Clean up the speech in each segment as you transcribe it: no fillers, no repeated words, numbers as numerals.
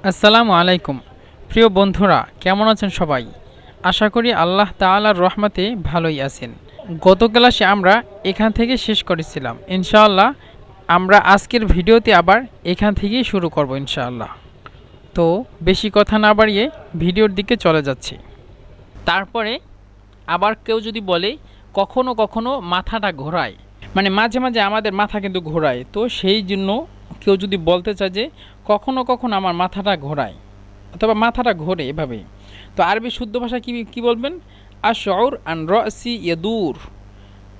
আসসালামু আলাইকুম। প্রিয় বন্ধুরা, কেমন আছেন সবাই? আশা করি আল্লাহ তাআলার রহমতে ভালোই আছেন। গত ক্লাসে আমরা এখান থেকে শেষ করেছিলাম। ইনশাআল্লাহ আমরা আজকের ভিডিওতে আবার এখান থেকেই শুরু করব ইনশাআল্লাহ। তো বেশি কথা না বাড়িয়ে ভিডিওর দিকে চলে যাচ্ছি। তারপরে আবার কেউ যদি বলে কখনো কখনো মাথাটা ঘোরায়, মানে মাঝে মাঝে আমাদের মাথা কিন্তু ঘোরায়, তো সেই জন্য কেউ যদি বলতে চায় যে কখনো কখনো আমার মাথাটা ঘোরায় অথবা মাথাটা ঘোরে এভাবে, তো আরবি শুদ্ধ ভাষা কি কি বলবেন? আশউর আন রাসি ইয়াদুর।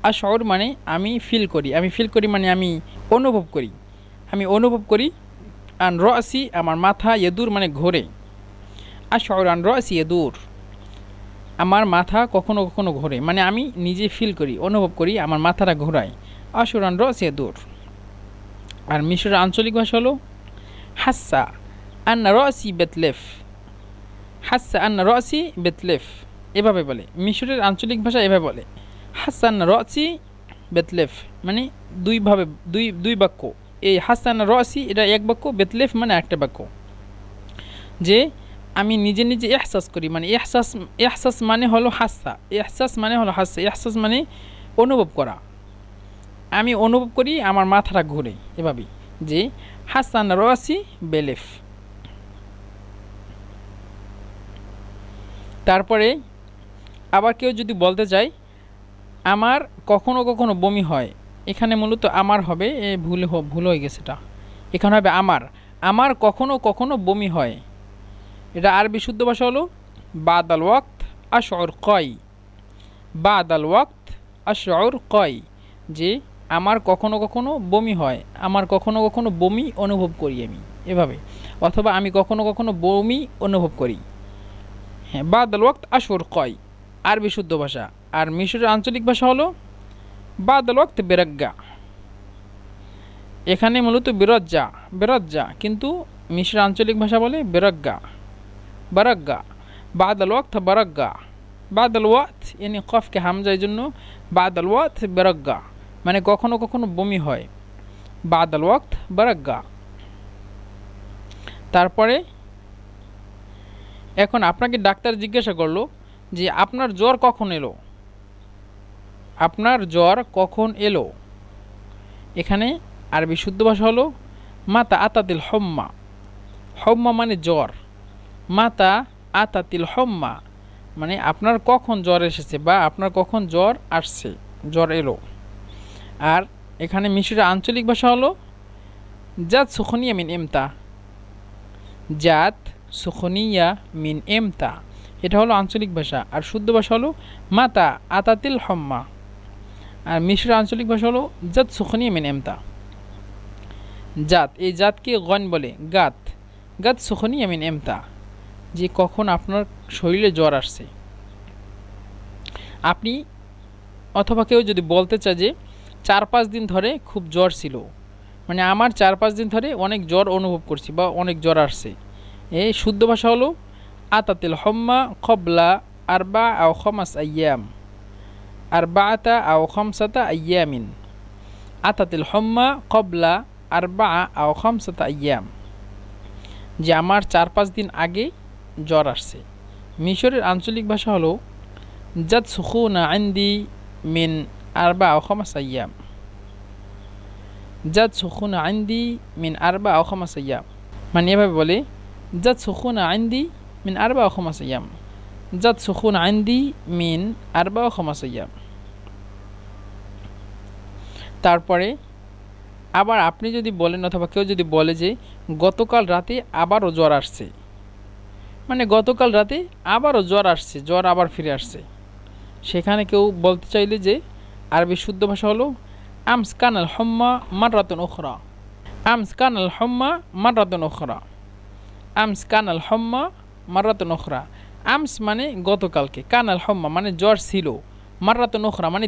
আশউর মানে আমি ফিল করি, আমি ফিল করি মানে আমি অনুভব করি, আমি অনুভব করি। আন রাসি আমার মাথা, ইয়াদুর মানে ঘোরে। আশউর আন রাসি ইয়াদুর, আমার মাথা কখনো কখনো ঘোরে, মানে আমি নিজে ফিল করি, অনুভব করি আমার মাথাটা ঘোরায়। আশুরান রসিয়া দূর। আর মিশরের আঞ্চলিক ভাষা হলো হাস্সা আন্না রসি বেতলেফ। হাস্সা আন্না রসি বেতলেফ, এভাবে বলে। মিশরের আঞ্চলিক ভাষা এভাবে বলে, হাস্সা আন্না রসি বেতলেফ, মানে দুইভাবে দুই বাক্য। এই হাস্সা আন্না রসি এটা এক বাক্য, বেতলেফ মানে একটা বাক্য। যে আমি নিজে নিজে এহসাস করি, মানে এহসাস মানে হলো হাস্সা, এহসাস মানে হলো হাস্সা, এহসাস মানে অনুভব করা। আমি অনুভব করি আমার মাথাটা ঘুরে, এভাবেই। যে হাসান রাসি বেলেফ। তারপরে আবার কেউ যদি বলতে চায় আমার কখনো কখনো বমি হয়, এখানে মূলত আমার হবে, ভুল হয়ে গেছে, এটা এখানে হবে আমার। আমার কখনো কখনো বমি হয়, এটা আরবি শুদ্ধ ভাষা হলো বাদাল ওয়াক্ত আশউর কয়। বাদাল ওয়াক্ত আশউর কয়, যে আমার কখনো কখনো বমি হয়, আমার কখনো কখনো বমি অনুভব করি আমি, এভাবে। অথবা আমি কখনো কখনো বমি অনুভব করি। হ্যাঁ, বাদাল ওয়াক্ত আশউর কয় আরবি শুদ্ধ ভাষা। আর মিশরের আঞ্চলিক ভাষা হলো বাদাল ওয়াক্ত বেরাগ্গা। এখানে মূলত বেরজ্জা, কিন্তু মিশরের আঞ্চলিক ভাষা বলে বেরাগ্গা, বারাগ্গা। বাদাল ওয়াক্ত বারাগ্গা, বাদাল ওয়াক্ত এনে কফকে হামজার জন্য বাদাল ওয়াক্ত বেরাগ্গা, মানে কখনো কখনো বমি হয়। বাদাল ওয়াক্ত বারাগ্গা। তারপরে এখন আপনাকে ডাক্তার জিজ্ঞাসা করলো যে আপনার জ্বর কখন এলো, আপনার জ্বর কখন এলো। এখানে আরবি শুদ্ধ ভাষা হলো মাতা আতাতিল হম্মা। হম্মা মানে জ্বর, মাতা আতাতিল হম্মা মানে আপনার কখন জ্বর এসেছে বা আপনার কখন জ্বর আসছে, জ্বর এলো। আর এখানে মিশরের আঞ্চলিক ভাষা হলো জাত সুখনিয়া মিন এমতা। জাত সুখনিয়া মিন এমতা, এটা হলো আঞ্চলিক ভাষা। আর শুদ্ধ ভাষা হলো মাতা আতাতিল হম্মা। আর মিশরের আঞ্চলিক ভাষা হলো জাত সুখনিয়া মিন এমতা। জাত, এই জাতকে গন বলে গাত। গাত সুখনিয়া মিন এমতা, যে কখন আপনার শরীরে জ্বর আসছে। আপনি অথবা কেউ যদি বলতে চায় যে 4-5 দিন ধরে খুব জ্বর ছিল, মানে আমার 4-5 দিন ধরে অনেক জ্বর অনুভব করছি বা অনেক জ্বর আসছে। এই শুদ্ধ ভাষা হলো আতাতিল হম্মা কবলা আরবা আও খামাস আইয়াম। আরবাআতা আও খামসাতা আইয়ামিন। আতাতিল হম্মা কবলা আরবা আও খামসাতা আইয়াম, যে আমার 4-5 দিন আগে জ্বর আসছে। মিশরের আঞ্চলিক ভাষা হলো জাত সুখুনা আইন্দি মিন আরবা আও খামাস আইয়াম। জাত সুখুনা আইন্দি মিন আরবা আও খামাস আইয়াম, মানে এভাবে বলে জাত সুখুনা আইন্দি মিন আরবা আও খামাস আইয়াম। জাত সুখুনা আইন্দি মিন আরবা আও খামাস আইয়াম। তারপরে আবার আপনি যদি বলেন অথবা কেউ যদি বলে যে গতকাল রাতে আবারও জ্বর আসছে, মানে গতকাল রাতে আবারও জ্বর আসছে, জ্বর আবার ফিরে আসছে। সেখানে কেউ বলতে চাইলে যে আরবি শুদ্ধ ভাষা হলো আমস Canal হম্মা মাররাতুন Ukhra. আমস Canal হম্মা মাররাতুন Ukhra. আমস Canal হম্মা মাররাতুন Ukhra. আমস মানে গতকালকে, কানাল হম্মা মানে জ্বর ছিল, মাররাতুন উখরা মানে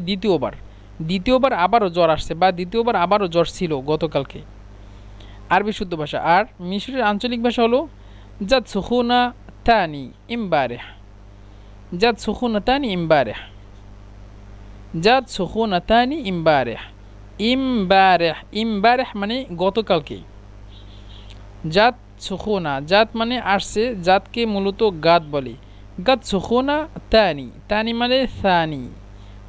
দ্বিতীয়বার আবারও জ্বর আসছে বা দ্বিতীয়বার আবারও জ্বর ছিল গতকালকে, আরবি শুদ্ধ ভাষা। আর মিশরের আঞ্চলিক ভাষা হলো জাত সুখুনা তানি ইমবারেহ। জাত সুখুনা তানি ইমবারেহ। জাত সুখুনা তানি ইমবারেহ। ইমবারেহ, ইমবারেহ মানে গতকালকে। জাত সুখুনা, জাত মানে আসছে, জাতকে মূলত গাত বলে। গাত সুখুনা তানি, তানি মানে সানি,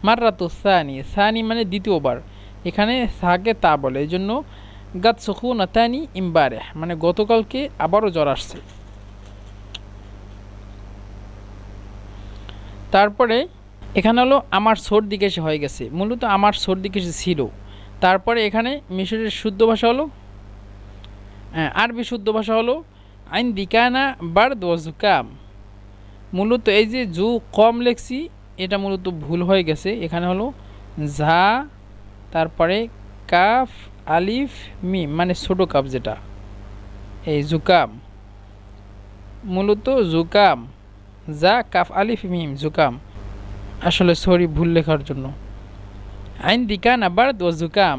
মাররাতু সানি, সানি মানে দ্বিতীয়বার, এখানে সাকে তা বলে, এই জন্য গাত সুখুনা তানি ইমবারে, মানে গতকালকে আবারও জ্বর আসছে। তারপরে এখানে হলো আমার সর্দি কাশি হয়ে গেছে, মূলত আমার সর্দি কাশি ছিল। তারপরে এখানে মিশরের শুদ্ধ ভাষা হলো, আরবি শুদ্ধ ভাষা হলো আইন দিকানা বার্দ ও জুকাম। মূলত এই যে জু কম লেখছি এটা মূলত ভুল হয়ে গেছে, এখানে হলো ঝা, তারপরে কাফ আলিফ মিম মানে ছোটো কাপ, যেটা এই জুকাম, মূলত জুকাম, যা কাফ আলিফ মিম জুকাম। আসলে সরি ভুল লেখার জন্য। আইন দিকানা বার্দ ও জুকাম,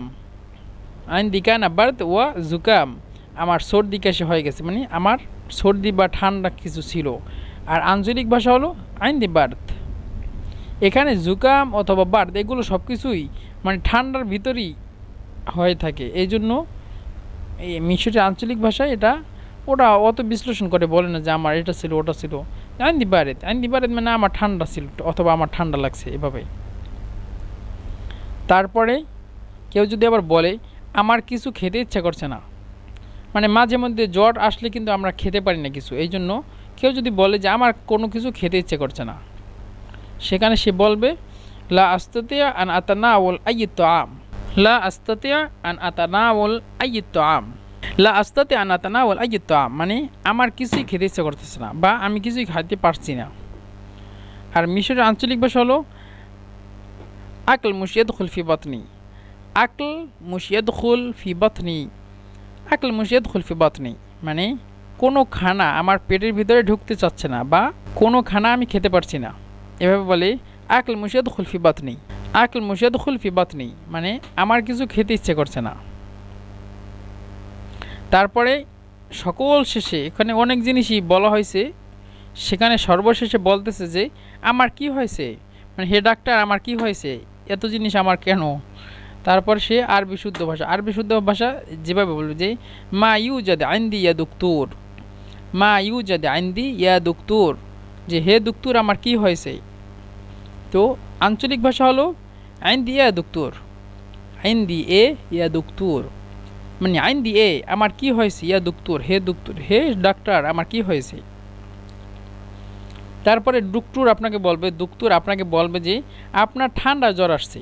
আইন দিকানা বার্দ ওয়া জুকাম, আমার সর্দি কাশি হয়ে গেছে, মানে আমার সর্দি বা ঠান্ডা কিছু ছিল। আর আঞ্চলিক ভাষা হলো আইন দি বার্দ। এখানে জুকাম অথবা বার্দ এগুলো সব কিছুই মানে ঠান্ডার ভিতরেই হয়ে থাকে, এই জন্য এই মিশরের আঞ্চলিক ভাষায় এটা ওটা অত বিশ্লেষণ করে বলে না যে আমার এটা ছিল ওটা ছিল। আইন দি বারেদ, আইন দি বারেদ মানে আমার ঠান্ডা ছিল অথবা আমার ঠান্ডা লাগছে, এভাবে। তারপরে কেউ যদি আবার বলে আমার কিছু খেতে ইচ্ছা করছে না, মানে মাঝে মধ্যে জ্বর আসলে কিন্তু আমরা খেতে পারি না কিছু, এই জন্য কেউ যদি বলে যে আমার কোনো কিছু খেতে ইচ্ছে করছে না, সেখানে সে বলবে লা আস্তাতিয়া আন আতানাউল আইয়িত আম, লা আস্তাতিয়া আন আতানাউল আইয়িত আম, লা আস্তাতি আন আতানাউল আইয়িত আম মানে আমার কিছুই খেতে ইচ্ছে করতেছে না বা আমি কিছুই খাইতে পারছি না। আর মিশরের আঞ্চলিক ভাষা হলো আকল মুশিয়াদখুল ফি বাতনি, আকল মুশিয়াদখুল ফি বাতনি, আকল মুশিয়াদখুল ফি বাতনি মানে কোনো খানা আমার পেটের ভিতরে ঢুকতে চাচ্ছে না বা কোনো খানা আমি খেতে পারছি না, এভাবে বলে আকল মুশিয়াদখুল ফি বাতনি, আকল মুশিয়াদখুল ফি বাতনি মানে আমার কিছু খেতে ইচ্ছে করছে না। তারপরে সকল শেষে এখানে অনেক জিনিসই বলা হয়েছে, সেখানে সর্বশেষে বলতেছে যে আমার কি হয়েছে, মানে হে ডাক্তার আমার কি হয়েছে, এত জিনিস আমার কেন। তারপর সে আরবি শুদ্ধ ভাষা, আরবি শুদ্ধ ভাষা যেভাবে বলবে যে মা ইউজাদ আইন্দি ইয়া দুক্তুর, মা ইউজাদ আইন্দি ইয়া দুক্তুর, যে হে দুক্তুর আমার কি হয়েছে। তো আঞ্চলিক ভাষা হলো আইন্দি ইয়া দুক্তুর, আইন্দি এ ইয়া দুক্তুর মানে আইন্দি এ আমার কি হয়েছে, ইয়া দুক্তুর হে দুক্তুর হে ডাক্তার আমার কি হয়েছে। তারপরে দুক্তুর আপনাকে বলবে, দুক্তুর আপনাকে বলবে যে আপনার ঠান্ডা জ্বর আসছে,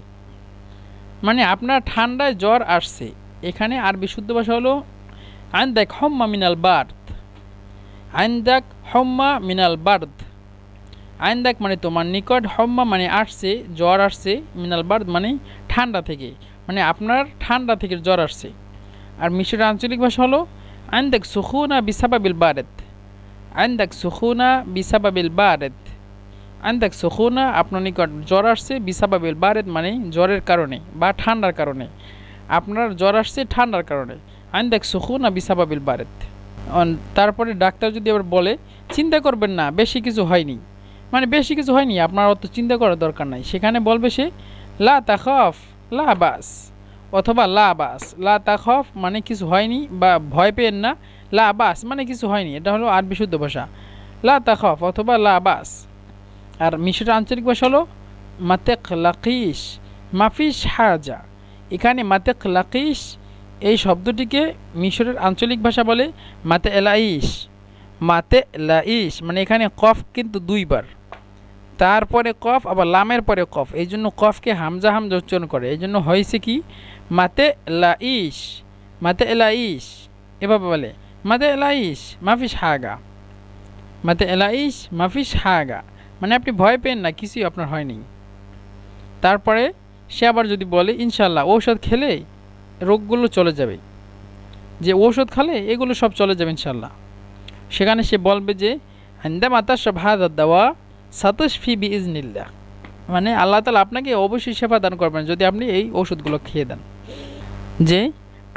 মানে আপনার ঠান্ডায় জ্বর আসছে। এখানে আরবি শুদ্ধ ভাষা হলো আইন্দাক হম্মা মিনাল বার্দ, আইন্দাক হম্মা মিনাল বার্দ, আইন্দাক মানে তোমার নিকট, হম্মা মানে আসছে জ্বর আসছে, মিনাল বার্দ মানে ঠান্ডা থেকে, মানে আপনার ঠান্ডা থেকে জ্বর আসছে। আর মিশরের আঞ্চলিক ভাষা হলো আইন্দাক সুখুনা বিসাবাবিল বারেদ, আইন্দাক সুখুনা বিসাবাবিল বারেদ, আইন্দাক সুখুনা আপনার নিকট জ্বর আসছে, বিসাবাবিল বারেদ মানে জ্বরের কারণে বা ঠান্ডার কারণে, আপনার জ্বর আসছে ঠান্ডার কারণে, আইন্দাক সুখুনা বিসাবাবিল বারেদ। তারপরে ডাক্তার যদি আবার বলে চিন্তা করবেন না বেশি কিছু হয়নি, মানে বেশি কিছু হয়নি আপনার অত চিন্তা করার দরকার নাই, সেখানে বলবে সে লা তাখাফ লা বাস, অথবা লা বাস, লা তাখাফ মানে কিছু হয়নি বা ভয় পেয়েন না, লা বাস মানে কিছু হয়নি, এটা হলো আরবি শুদ্ধ ভাষা, লা তাখাফ অথবা লা বাস। আর মিশরের আঞ্চলিক ভাষা হলো মাতেক লাকিস মাফিস হাজা, এখানে মাতেক লাকিস এই শব্দটিকে মিশরের আঞ্চলিক ভাষা বলে মাতে এলাইশ, মাতে লাইশ মানে এখানে কফ কিন্তু দুইবার, তারপরে কফ আবার লামের পরে কফ, এই জন্য কফকে হামজা হামজা উচ্চারণ করে, এই জন্য হয়েছে কি মাতে লাইশ, মাতে এলাইশ, এভাবে বলে মাতে এলাইশ মাফিস হাগা, মাতে এলাইশ মাফিস হাগা মানে আপনি ভয় পেন না কিছুই আপনার হয়নি। তারপরে সে আবার যদি বলে ইনশাল্লাহ ঔষধ খেলে রোগগুলো চলে যাবে, যে ঔষধ খালে এগুলো সব চলে যাবে ইনশাল্লাহ, সেখানে সে বলবে যে আন্দা মাতা সব হাজার দেওয়া সাতশফি বি ইজনিল্লাহ, মানে আল্লাহ তাআলা আপনাকে অবশ্যই সেবা দান করবেন যদি আপনি এই ওষুধগুলো খেয়ে দেন। যে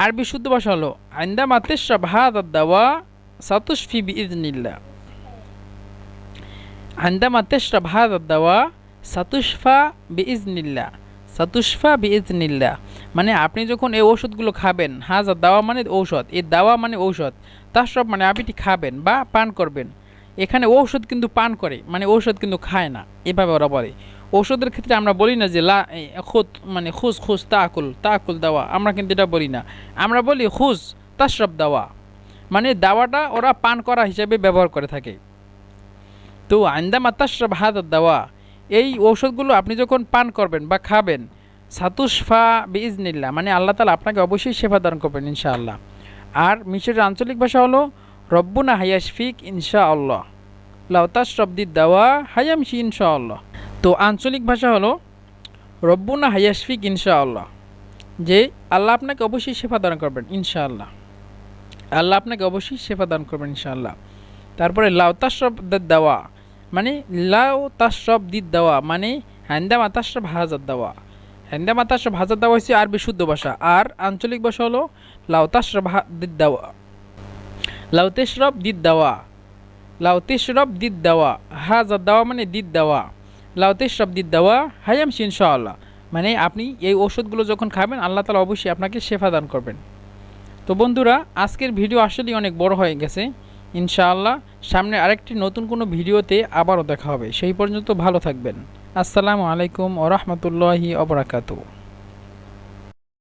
আরবি শুদ্ধ ভাষা হলো আন্দা মাতে সব হাজার দেওয়া সাতশফি বি ইজনিল্লাহ, আন্দামা তেশরাব হাযা দাওয়া সাতুশফা বিইজনিল্লাহ, সাতুশফা বিইজনিল্লাহ মানে আপনি যখন এই ঔষধগুলো খাবেন, হাযা দাওয়া মানে ঔষধ, এই দাওয়া মানে ঔষধ, তাশরাব মানে আপনি এটি খাবেন বা পান করবেন। এখানে ঔষধ কিন্তু পান করে, মানে ঔষধ কিন্তু খায় না, এভাবে ওরা বলে। ঔষধের ক্ষেত্রে আমরা বলি না যে খুদ মানে খুস খুস তাকুল দেওয়া, আমরা কিন্তু এটা বলি না। আমরা বলি খুস তাশরাব দেওয়া, মানে দাওয়াটা ওরা পান করা হিসেবে ব্যবহার করে থাকে। তো আইন্দামা তাশরাব হাদাত দাওয়া, এই ঔষধগুলো আপনি যখন পান করবেন বা খাবেন, সাতুশফা বিইজনিল্লাহ, মানে আল্লাহ তাআলা আপনাকে অবশ্যই শেফা দান করবেন ইনশাআল্লাহ। আর মিশরের আঞ্চলিক ভাষা হলো রব্বুনা হায়াশফিক ইনশাআল্লাহ, লাউ তাশরাবদিদ দাওয়া হায়ামশি ইনশাআল্লাহ। তো আঞ্চলিক ভাষা হলো রব্বুনা হায়াশফিক ইনশাআল্লাহ, যে আল্লাহ আপনাকে অবশ্যই শেফা দান করবেন ইনশাআল্লাহ, আল্লাহ আপনাকে অবশ্যই শেফা দান করবেন ইনশাআল্লাহ। তারপরে লাউ তাশরাবদিদ দাওয়া, মানে লাউ তাশরাবদিদ দাওয়া মানে হান্দামা তাশরাব হাজার দাওয়া। হান্দামা তাশরাব হাজার দাওয়া হচ্ছে আরবি শুদ্ধ ভাষা, আর আঞ্চলিক ভাষা হলো লাউ তাশরাবদিদ দাওয়া, লাউ তাশরাবদিদ দাওয়া, লাউ তাশরাবদিদ দাওয়া, হাজার দাওয়া মানে দিদ দাওয়া, লাউ তাশরাবদিদ দাওয়া হায়ামশি ইনশাআল্লাহ, মানে আপনি এই ওষুধগুলো যখন খাবেন আল্লাহ তাআলা অবশ্যই আপনাকে শেফা দান করবেন। তো বন্ধুরা, আজকের ভিডিও আসলেই অনেক বড় হয়ে গেছে। ইনশাআল্লাহ সামনে আরেকটি নতুন কোনো ভিডিওতে আবারও দেখা হবে। সেই পর্যন্ত ভালো থাকবেন। আসসালামু আলাইকুম ওয়া রাহমাতুল্লাহি ওয়া বারাকাতুহু।